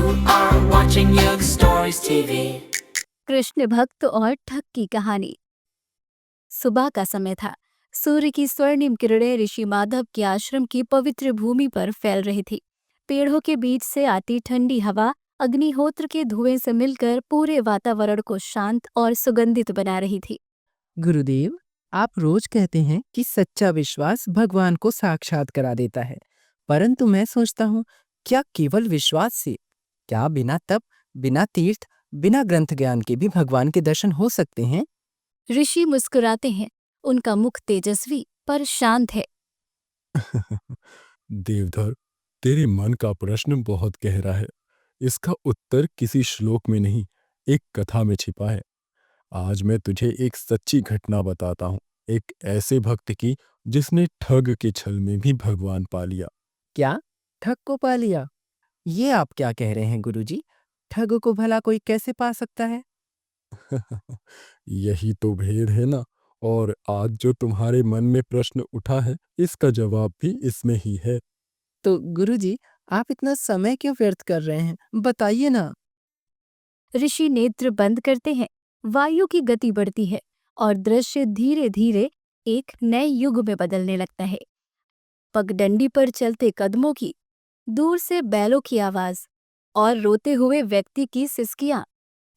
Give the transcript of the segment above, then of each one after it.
are watching Yug Stories TV. Krishna भक्त और ठग की कहानी। सुबह का समय था। सूर्य की स्वर्णिम किरणें ऋषि माधव के आश्रम की पवित्र भूमि पर फैल रही थी। पेड़ों के बीच से आती ठंडी हवा अग्निहोत्र के धुएं से मिलकर पूरे वातावरण को शांत और सुगंधित बना रही थी। गुरुदेव, आप रोज कहते हैं कि सच्चा विश्वास भगवान को साक्षात करा देता है, परंतु मैं सोचता हूँ, क्या केवल विश्वास से, क्या बिना तप, बिना तीर्थ, बिना ग्रंथ ज्ञान के भी भगवान के दर्शन हो सकते हैं? ऋषि मुस्कुराते हैं। उनका मुख तेजस्वी पर शांत है। देवधर, तेरे मन का प्रश्न बहुत गहरा है। इसका उत्तर किसी श्लोक में नहीं, एक कथा में छिपा है। आज मैं तुझे एक सच्ची घटना बताता हूँ, एक ऐसे भक्त की जिसने ठग के छल में भी भगवान पा लिया। क्या ठग को पा लिया? ये आप क्या कह रहे हैं गुरुजी? ठग को भला कोई कैसे पा सकता है? यही तो भेद है ना। और आज जो तुम्हारे मन में प्रश्न उठा है, इसका जवाब भी इसमें ही है। तो गुरुजी, आप इतना समय क्यों व्यर्थ कर रहे हैं? बताइए ना। ऋषि नेत्र बंद करते हैं। वायु की गति बढ़ती है और दृश्य धीरे धीरे एक नए युग में बदलने लगता है। पगडंडी पर चलते कदमों की, दूर से बैलों की आवाज और रोते हुए व्यक्ति की सिसकियां।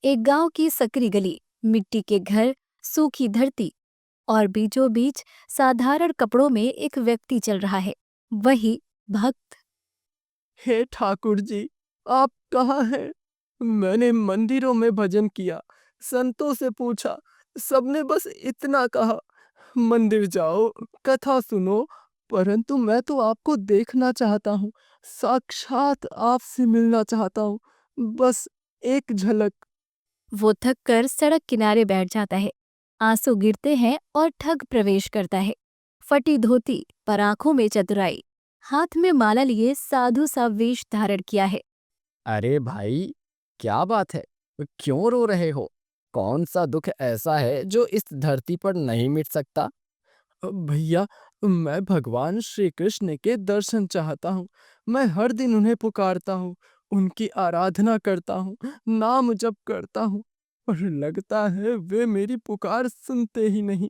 एक गांव की सकरी गली, मिट्टी के घर, सूखी धरती और बीचों बीच साधारण कपड़ों में एक व्यक्ति चल रहा है, वही भक्त। हे ठाकुर जी, आप कहाँ हैं? मैंने मंदिरों में भजन किया, संतों से पूछा, सबने बस इतना कहा, मंदिर जाओ, कथा सुनो, परंतु मैं तो आपको देखना चाहता हूँ, साक्षात आपसे मिलना चाहता हूँ, बस एक झलक। वो थक कर सड़क किनारे बैठ जाता है। आंसू गिरते हैं और ठग प्रवेश करता है। फटी धोती पर आंखों में चतुराई, हाथ में माला लिए साधु सा वेश धारण किया है। अरे भाई, क्या बात है? क्यों रो रहे हो? कौन सा दुख ऐसा है जो इस धरती पर नहीं मिट सकता? भैया, मैं भगवान श्री कृष्ण के दर्शन चाहता हूँ। मैं हर दिन उन्हें पुकारता हूँ, उनकी आराधना करता हूँ, नाम जप करता हूँ, पर लगता है वे मेरी पुकार सुनते ही नहीं।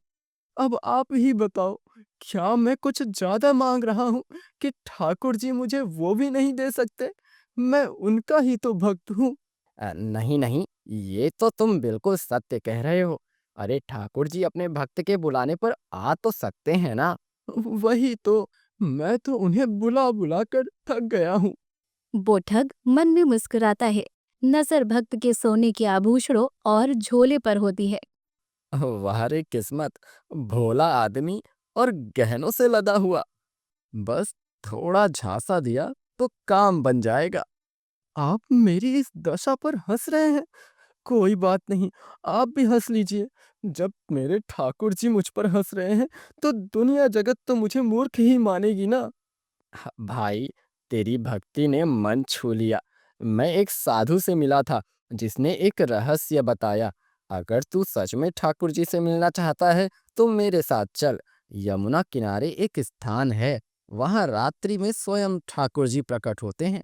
अब आप ही बताओ, क्या मैं कुछ ज्यादा मांग रहा हूँ कि ठाकुर जी मुझे वो भी नहीं दे सकते? मैं उनका ही तो भक्त हूँ। नहीं नहीं, ये तो तुम बिल्कुल सत्य कह रहे हो। अरे ठाकुर जी अपने भक्त के बुलाने पर आ तो सकते हैं ना। वही तो, मैं तो उन्हें बुला बुला कर थक गया हूँ। वो ठग मन में मुस्कुराता है। नजर भक्त के सोने के आभूषणों और झोले पर होती है। वाह रे किस्मत, भोला आदमी और गहनों से लदा हुआ। बस थोड़ा झांसा दिया तो काम बन जाएगा। आप मेरी इस दशा पर हंस रहे हैं? कोई बात नहीं, आप भी हंस लीजिए। जब मेरे ठाकुर जी मुझ पर हंस रहे हैं, तो दुनिया जगत तो मुझे मूर्ख ही मानेगी ना। भाई, तेरी भक्ति ने मन छू लिया। मैं एक साधु से मिला था जिसने एक रहस्य बताया। अगर तू सच में ठाकुर जी से मिलना चाहता है तो मेरे साथ चल। यमुना किनारे एक स्थान है, वहां रात्रि में स्वयं ठाकुर जी प्रकट होते हैं।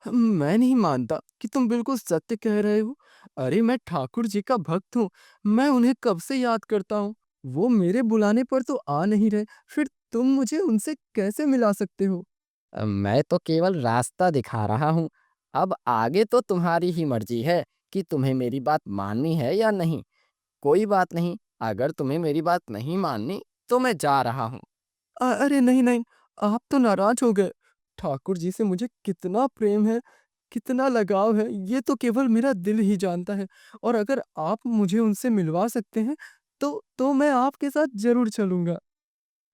मैं नहीं मानता कि तुम बिल्कुल सत्य कह रहे हो। अरे, मैं ठाकुर जी का भक्त हूँ, मैं उन्हें कब से याद करता हूँ। वो मेरे बुलाने पर तो आ नहीं रहे, फिर तुम मुझे उनसे कैसे मिला सकते हो? मैं तो केवल रास्ता दिखा रहा हूँ। अब आगे तो तुम्हारी ही मर्जी है कि तुम्हें मेरी बात माननी है या नहीं। कोई बात नहीं, अगर तुम्हें मेरी बात नहीं माननी तो मैं जा रहा हूँ। अरे नहीं नहीं, आप तो नाराज हो गए। ठाकुर जी से मुझे कितना प्रेम है, कितना लगाव है, ये तो केवल मेरा दिल ही जानता है। और अगर आप मुझे उनसे मिलवा सकते हैं, तो मैं आपके साथ जरूर चलूंगा।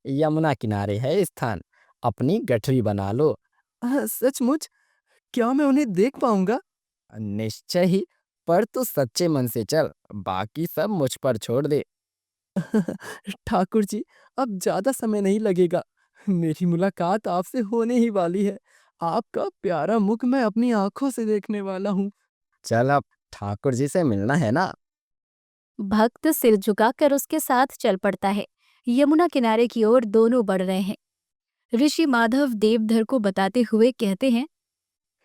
यमुना किनारे है स्थान, अपनी गठरी बना लो। सचमुच? क्या मैं उन्हें देख पाऊंगा? निश्चय ही, पर तू सच्चे मन से चल, बाकी सब मुझ पर छोड़ दे। ठाकुर जी, अब ज्यादा समय नहीं लगेगा। मेरी मुलाकात आपसे होने ही वाली है। आपका प्यारा मुख मैं अपनी आंखों से देखने वाला हूँ। चल अब, ठाकुर जी से मिलना है ना। भक्त सिर झुकाकर उसके साथ चल पड़ता है। यमुना किनारे की ओर दोनों बढ़ रहे हैं। ऋषि माधव देवधर को बताते हुए कहते हैं,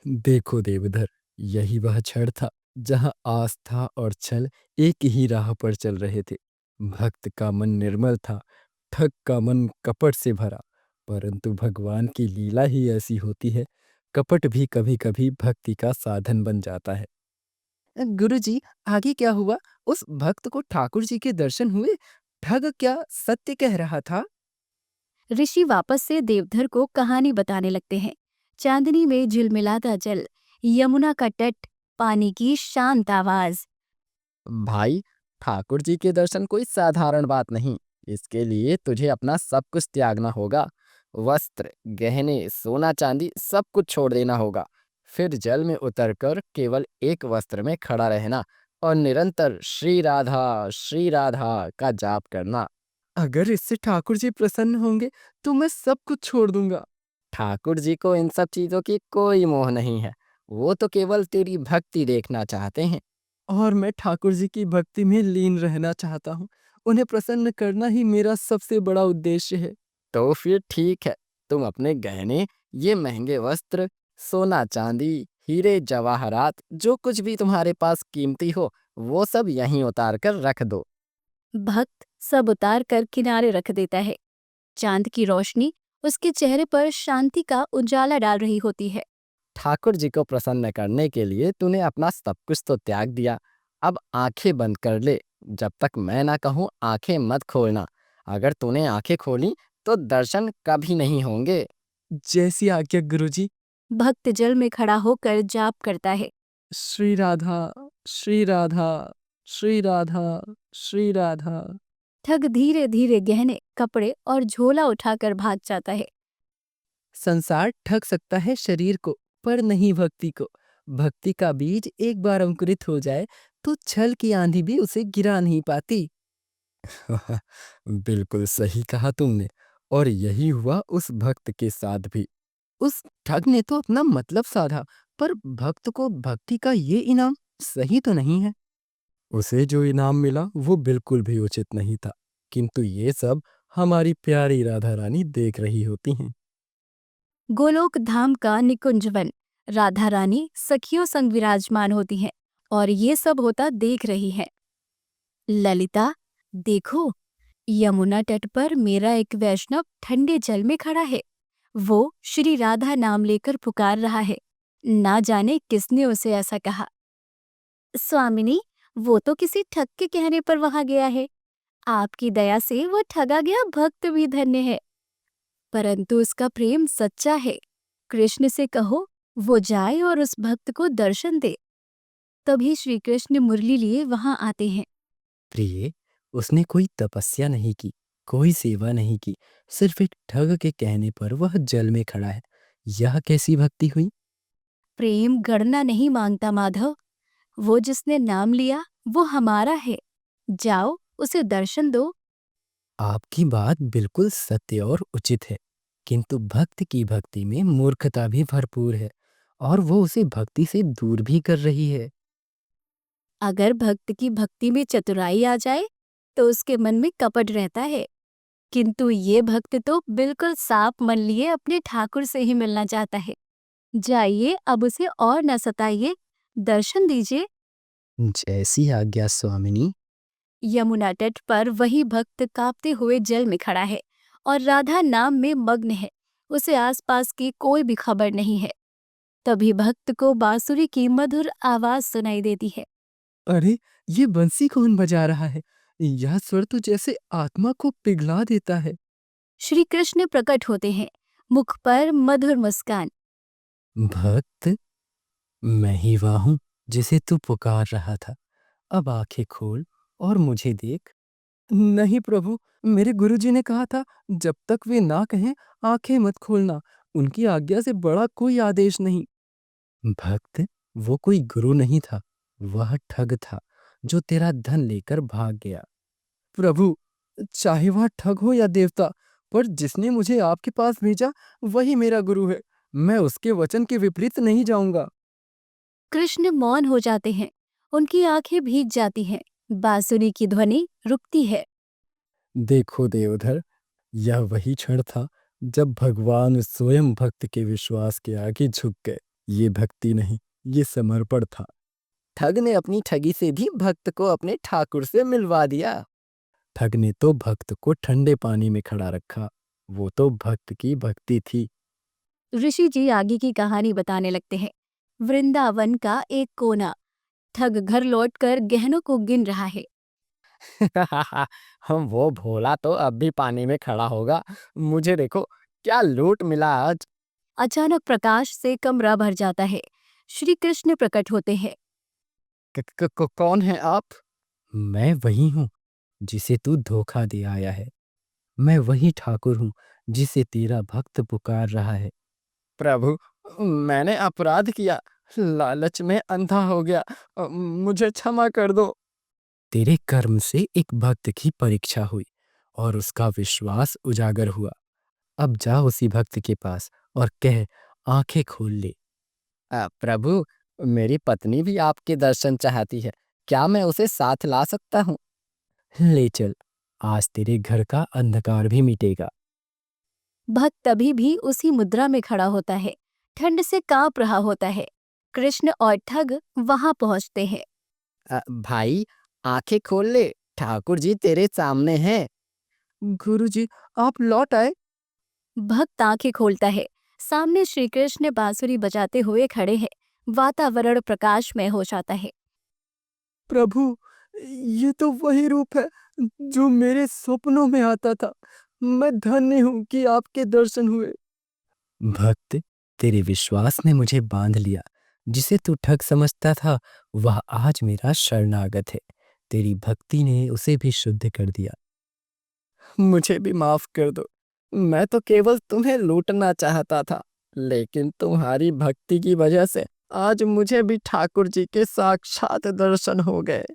देखो देवधर, यही वह क्षण था जहाँ आस्था और छल एक ही राह पर चल रहे थे। भक्त का मन निर्मल था, ठग का मन कपट से भरा। परंतु भगवान की लीला ही ऐसी होती है, कपट भी कभी-कभी भक्ति का साधन बन जाता है। गुरुजी, आगे क्या हुआ? उस भक्त को ठाकुर जी के दर्शन हुए? ठग क्या सत्य कह रहा था? ऋषि वापस से देवधर को कहानी बताने लगते हैं। चांदनी में झिलमिलाता जल, यमुना का तट, पानी की शांत आवाज। भाई, ठाकुर जी के दर्शन कोई साधारण बात नहीं। इसके लिए तुझे अपना सब कुछ त्यागना होगा। वस्त्र, गहने, सोना चांदी सब कुछ छोड़ देना होगा। फिर जल में उतरकर केवल एक वस्त्र में खड़ा रहना और निरंतर श्री राधा का जाप करना। अगर इससे ठाकुर जी प्रसन्न होंगे तो मैं सब कुछ छोड़ दूंगा। ठाकुर जी को इन सब चीजों की कोई मोह नहीं है। वो तो केवल तेरी भक्ति देखना चाहते हैं। और मैं ठाकुर जी की भक्ति में लीन रहना चाहता हूँ। उन्हें प्रसन्न करना ही मेरा सबसे बड़ा उद्देश्य है। तो फिर ठीक है, तुम अपने गहने, ये महंगे वस्त्र, सोना चांदी, हीरे जवाहरात, जो कुछ भी तुम्हारे पास कीमती हो, वो सब यहीं उतार कर रख दो। भक्त सब उतार कर किनारे रख देता है। चांद की रोशनी उसके चेहरे पर शांति का उजाला डाल रही होती है। ठाकुर जी को प्रसन्न करने के लिए तूने अपना सब कुछ तो त्याग दिया। अब आंखें बंद कर ले। जब तक मैं ना कहूँ आंखें मत खोलना। अगर तूने आंखें खोली तो दर्शन कभी नहीं होंगे। जैसी आज्ञा गुरुजी। भक्त जल में खड़ा होकर जाप करता है। श्री राधा, श्री राधा, श्री राधा, श्री राधा। ठग धीरे धीरे गहने, कपड़े और झोला उठाकर भाग जाता है। संसार ठग सकता है शरीर को, पर नहीं भक्ति को। भक्ति का बीज एक बार अंकुरित हो जाए तो छल की आंधी भी उसे गिरा नहीं पाती। बिल्कुल सही कहा तुमने। और यही हुआ उस भक्त के साथ भी। उस ठग ने तो अपना मतलब साधा, पर भक्त को भक्ति का ये इनाम सही तो नहीं है। उसे जो इनाम मिला वो बिल्कुल भी उचित नहीं था, किंतु ये सब हमारी प्यारी राधा रानी देख रही होती हैं। गोलोक धाम का निकुंज वन, राधा रानी सखियों संग विराजमान होती हैं और ये सब होता देख रही हैं। ललिता, देखो, यमुना तट पर मेरा एक वैष्णव ठंडे जल में खड़ा है। वो श्री राधा नाम लेकर पुकार रहा है। ना जाने किसने उसे ऐसा कहा। स्वामिनी, वो तो किसी ठग के कहने पर वहां गया है। आपकी दया से वो ठगा गया भक्त भी धन्य है। परंतु उसका प्रेम सच्चा है। कृष्ण से कहो वो जाए और उस भक्त को दर्शन दे। तभी श्री कृष्ण मुरली लिए वहां आते हैं। प्रिय, उसने कोई तपस्या नहीं की, कोई सेवा नहीं की। सिर्फ एक ठग के कहने पर वह जल में खड़ा है। यह कैसी भक्ति हुई? प्रेम गणना नहीं मांगता माधव। वो जिसने नाम लिया वो हमारा है। जाओ उसे दर्शन दो। आपकी बात बिल्कुल सत्य और उचित है, किंतु भक्त की भक्ति में मूर्खता भी भरपूर है और वो उसे भक्ति से दूर भी कर रही है। अगर भक्त की भक्ति में चतुराई आ जाए तो उसके मन में कपट रहता है। किंतु ये भक्त तो बिल्कुल साफ मन लिए अपने ठाकुर से ही मिलना चाहता है। जाइए, अब उसे और न सताइए, दर्शन दीजिए। जैसी आज्ञा स्वामिनी। यमुना तट पर वही भक्त कांपते हुए जल में खड़ा है और राधा नाम में मग्न है। उसे आसपास की कोई भी खबर नहीं है। तभी भक्त को बांसुरी की मधुर आवाज सुनाई देती है। अरे, ये बंसी कौन बजा रहा है? यह स्वर तो जैसे आत्मा को पिघला देता है। श्री कृष्ण प्रकट होते हैं, मुख पर मधुर मुस्कान। भक्त, मैं ही वह हूँ जिसे तू पुकार रहा था। अब आंखें खोल और मुझे देख। नहीं प्रभु, मेरे गुरुजी ने कहा था जब तक वे ना कहें आंखें मत खोलना। उनकी आज्ञा से बड़ा कोई आदेश नहीं। भक्त, वो कोई गुरु नहीं था, वह ठग था जो तेरा धन लेकर भाग गया। प्रभु, चाहे वह ठग हो या देवता, पर जिसने मुझे आपके पास भेजा वही मेरा गुरु है। मैं उसके वचन के विपरीत नहीं जाऊंगा। कृष्ण मौन हो जाते हैं। उनकी आंखें भीग जाती हैं। बांसुरी की ध्वनि रुकती है। देखो देवधर, यह वही क्षण था जब भगवान स्वयं भक्त के विश्वास के आगे झुक गए। ये भक्ति नहीं, ये समर्पण था। ठग ने अपनी ठगी से भी भक्त को अपने ठाकुर से मिलवा दिया। ठग ने तो भक्त को ठंडे पानी में खड़ा रखा। वो तो भक्त की भक्ति थी। ऋषि जी आगे की कहानी बताने लगते हैं। वृंदावन का एक कोना। ठग घर लौटकर गहनों को गिन रहा है। हम वो भोला तो अब भी पानी में खड़ा होगा। मुझे देखो क्या लूट मिला आज। अचानक प्रकाश से कमरा भर जाता है। श्री कृष्ण प्रकट होते हैं। कौन है आप? मैं वही हूँ जिसे तू धोखा दे आया है। मैं वही ठाकुर हूँ जिसे तेरा भक्त पुकार रहा है। प्रभु, मैंने अपराध किया, लालच में अंधा हो गया, मुझे क्षमा कर दो। तेरे कर्म से एक भक्त की परीक्षा हुई और उसका विश्वास उजागर हुआ। अब जा उसी भक्त के पास और कह, आंखें खोल ले। प्रभु, मेरी पत्नी भी आपके दर्शन चाहती है, क्या मैं उसे साथ ला सकता हूँ? ले चल, आज तेरे घर का अंधकार भी मिटेगा। भक्त तभी भी उसी मुद्रा में खड़ा होता है। ठंड से कांप रहा होता है। कृष्ण और ठग वहां पहुंचते हैं। भाई, आंखें खोल ले, ठाकुर जी तेरे सामने हैं। गुरुजी, आप लौट आए। भक्त आंखें खोलता है। सामने श्री कृष्ण बांसुरी बजाते हुए खड़े हैं। वातावरण प्रकाशमय हो जाता है। प्रभु, ये तो वही रूप है जो मेरे सपनों में आता था। मैं धन्य हूँ कि आपके दर्शन हुए। भक्त, तेरे विश्वास ने मुझे बांध लिया। जिसे तू ठग समझता था वह आज मेरा शरणागत है। तेरी भक्ति ने उसे भी शुद्ध कर दिया। मुझे भी माफ कर दो। मैं तो केवल तुम्हें लूटना चाहता था, लेकिन तुम्हारी भक्ति की वजह से आज मुझे भी ठाकुर जी के साक्षात दर्शन हो गए।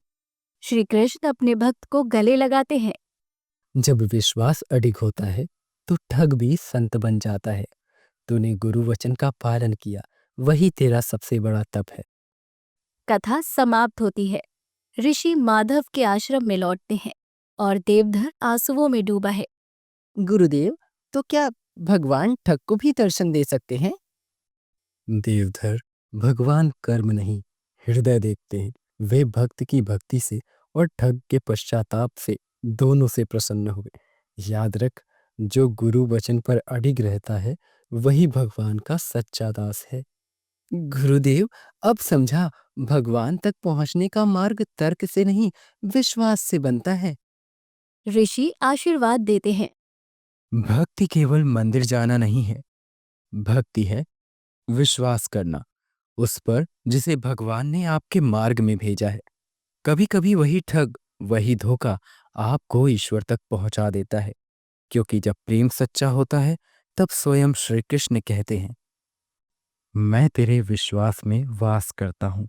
श्री कृष्ण अपने भक्त को गले लगाते हैं। जब विश्वास अडिग होता है तो ठग भी संत बन जाता है। तूने गुरु वचन का पालन किया, वही तेरा सबसे बड़ा तप है। कथा समाप्त होती है। ऋषि माधव के आश्रम में लौटते हैं और देवधर आंसुओं में डूबा है। गुरुदेव, तो क्या भगवान ठग को भी दर्शन दे सकते हैं? देवधर, भगवान कर्म नहीं, हृदय देखते हैं। वे भक्त की भक्ति से और ठग के पश्चाताप से दोनों से प्रसन्न हुए। याद रख, जो गुरु वचन पर अडिग रहता है वही भगवान का सच्चा दास है। गुरुदेव, अब समझा, भगवान तक पहुंचने का मार्ग तर्क से नहीं, विश्वास से बनता है। ऋषि आशीर्वाद देते हैं। भक्ति केवल मंदिर जाना नहीं है। भक्ति है विश्वास करना उस पर जिसे भगवान ने आपके मार्ग में भेजा है। कभी कभी वही ठग, वही धोखा आपको ईश्वर तक पहुंचा देता है। क्योंकि जब प्रेम सच्चा होता है तब स्वयं श्री कृष्ण कहते हैं, मैं तेरे विश्वास में वास करता हूं।